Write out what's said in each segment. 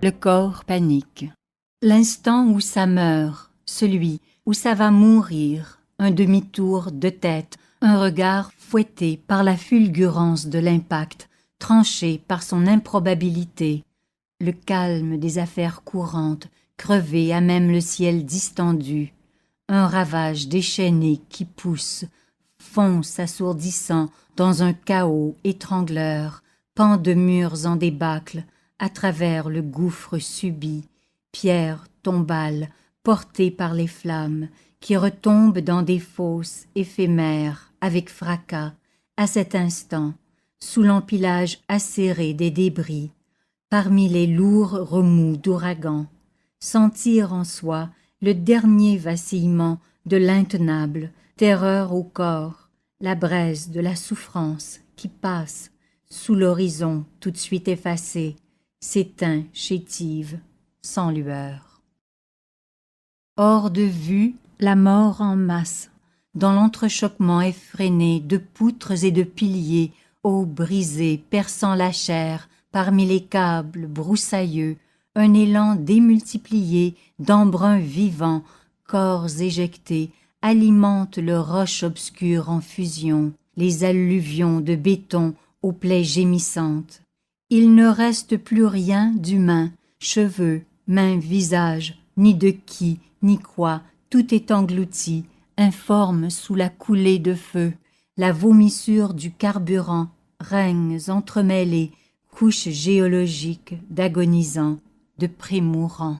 le corps panique. L'instant où ça meurt, celui où ça va mourir, un demi-tour de tête, un regard fouetté par la fulgurance de l'impact, tranché par son improbabilité, le calme des affaires courantes, crevé à même le ciel distendu, un ravage déchaîné qui pousse, fonce assourdissant dans un chaos étrangleur, pans de murs en débâcle, à travers le gouffre subit, pierres tombales portées par les flammes, qui retombent dans des fosses éphémères avec fracas, à cet instant, sous l'empilage acéré des débris, parmi les lourds remous d'ouragan, sentir en soi le dernier vacillement de l'intenable, terreur au corps, la braise de la souffrance qui passe, sous l'horizon tout de suite effacé, s'éteint chétive, sans lueur. Hors de vue, la mort en masse, dans l'entrechoquement effréné de poutres et de piliers, eau brisée perçant la chair parmi les câbles broussailleux, un élan démultiplié d'embruns vivants, corps éjectés, alimente le roche obscur en fusion, les alluvions de béton aux plaies gémissantes. Il ne reste plus rien d'humain, cheveux, mains, visage, ni de qui, ni quoi, tout est englouti, informe sous la coulée de feu, la vomissure du carburant, règnes entremêlés, couches géologiques d'agonisants, de prémourants.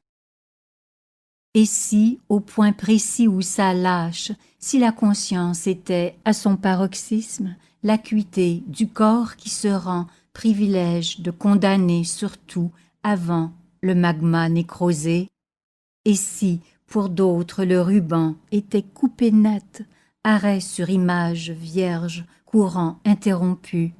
Et si, au point précis où ça lâche, si la conscience était, à son paroxysme, l'acuité du corps qui se rend privilège de condamner surtout avant le magma nécrosé, et si, pour d'autres, le ruban était coupé net, arrêt sur image vierge, courant interrompu,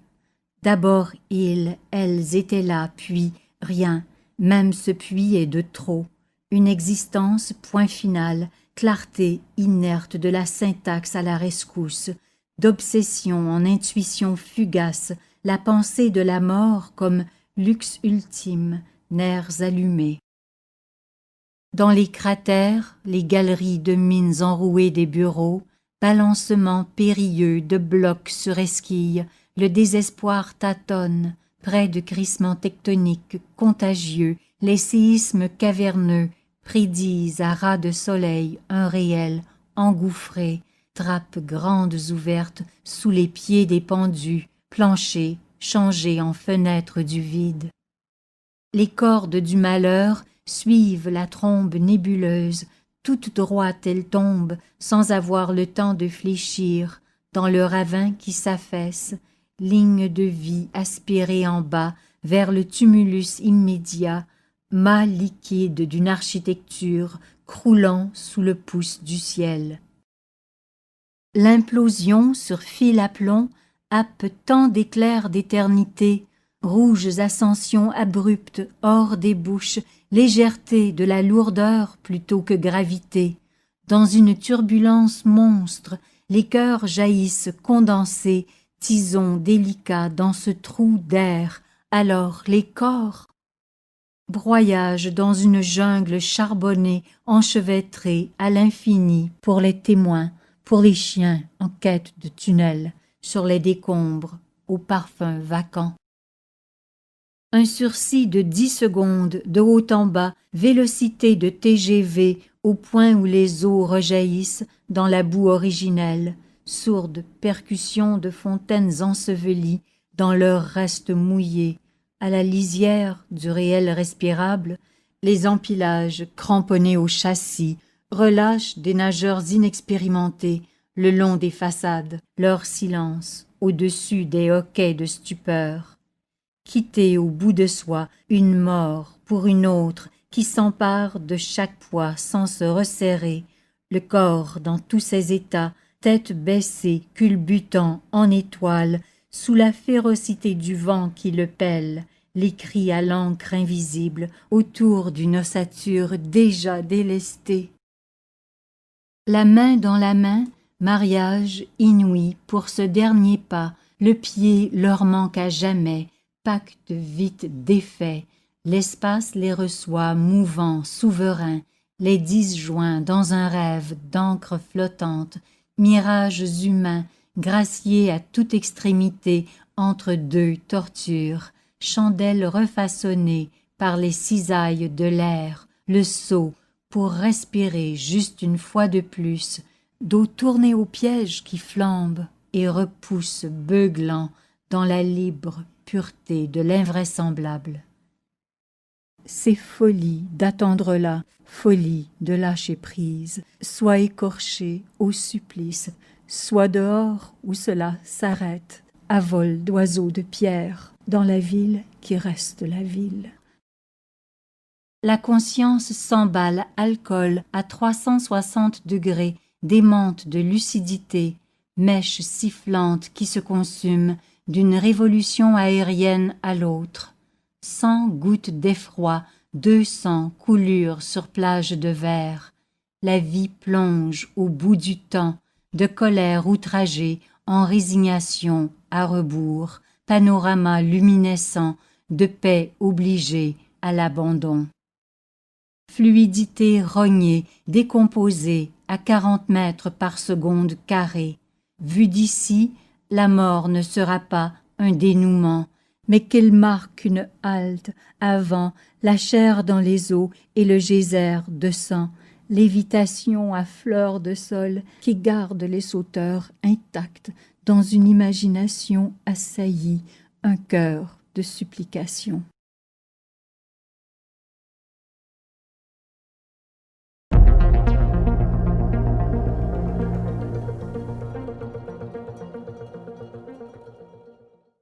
d'abord ils, elles étaient là, puis rien, même ce puis est de trop, une existence, point final, clarté inerte de la syntaxe à la rescousse, d'obsession en intuition fugace, la pensée de la mort comme luxe ultime, nerfs allumés. Dans les cratères, les galeries de mines enrouées des bureaux, balancements périlleux de blocs sur esquilles, le désespoir tâtonne, près de crissements tectoniques contagieux, les séismes caverneux prédisent à ras de soleil un réel engouffré, trappes grandes ouvertes sous les pieds des pendus, planchers changés en fenêtres du vide. Les cordes du malheur suivent la trombe nébuleuse, toute droite elle tombe sans avoir le temps de fléchir, dans le ravin qui s'affaisse, ligne de vie aspirée en bas vers le tumulus immédiat, mât liquide d'une architecture croulant sous le pouce du ciel. L'implosion sur fil à plomb happe tant d'éclairs d'éternité, rouges ascensions abruptes hors des bouches, légèreté de la lourdeur plutôt que gravité. Dans une turbulence monstre, les cœurs jaillissent condensés, tisons délicats dans ce trou d'air, alors les corps broyage dans une jungle charbonnée, enchevêtrée à l'infini pour les témoins, pour les chiens en quête de tunnels, sur les décombres, aux parfums vacants. Un sursis de 10 secondes, de haut en bas, vélocité de TGV, au point où les eaux rejaillissent dans la boue originelle, sourde percussion de fontaines ensevelies dans leurs restes mouillés, à la lisière du réel respirable, les empilages cramponnés au châssis relâchent des nageurs inexpérimentés le long des façades, leur silence au-dessus des hoquets de stupeur. Quitter au bout de soi une mort pour une autre qui s'empare de chaque poids sans se resserrer, le corps dans tous ses états, tête baissée, culbutant en étoile, sous la férocité du vent qui le pèle, les cris à l'encre invisible autour d'une ossature déjà délestée. La main dans la main, mariage inouï pour ce dernier pas, le pied leur manque à jamais, pacte vite défait, L'espace les reçoit mouvants, souverains, les disjoints dans un rêve d'encre flottante, mirages humains, graciés à toute extrémité entre deux tortures, chandelles refaçonnées par les cisailles de l'air, le seau, pour respirer juste une fois de plus, d'eau tournée au piège qui flambe et repousse beuglant dans la libre pureté de l'invraisemblable. C'est folie d'attendre là, folie de lâcher prise, soit écorché au supplice, soit dehors où cela s'arrête, à vol d'oiseaux de pierre, dans la ville qui reste la ville. La conscience s'emballe alcool à 360 degrés, démente de lucidité, mèche sifflante qui se consume d'une révolution aérienne à l'autre. 100 gouttes d'effroi, 200 coulures sur plage de verre. La vie plonge au bout du temps, de colère outragée en résignation à rebours, panorama luminescent de paix obligée à l'abandon. Fluidité rognée, décomposée à 40 mètres par seconde carrée. Vue d'ici, la mort ne sera pas un dénouement, mais qu'elle marque une halte avant la chair dans les os et le geyser de sang, lévitation à fleur de sol qui garde les sauteurs intacts dans une imagination assaillie, un cœur de supplication.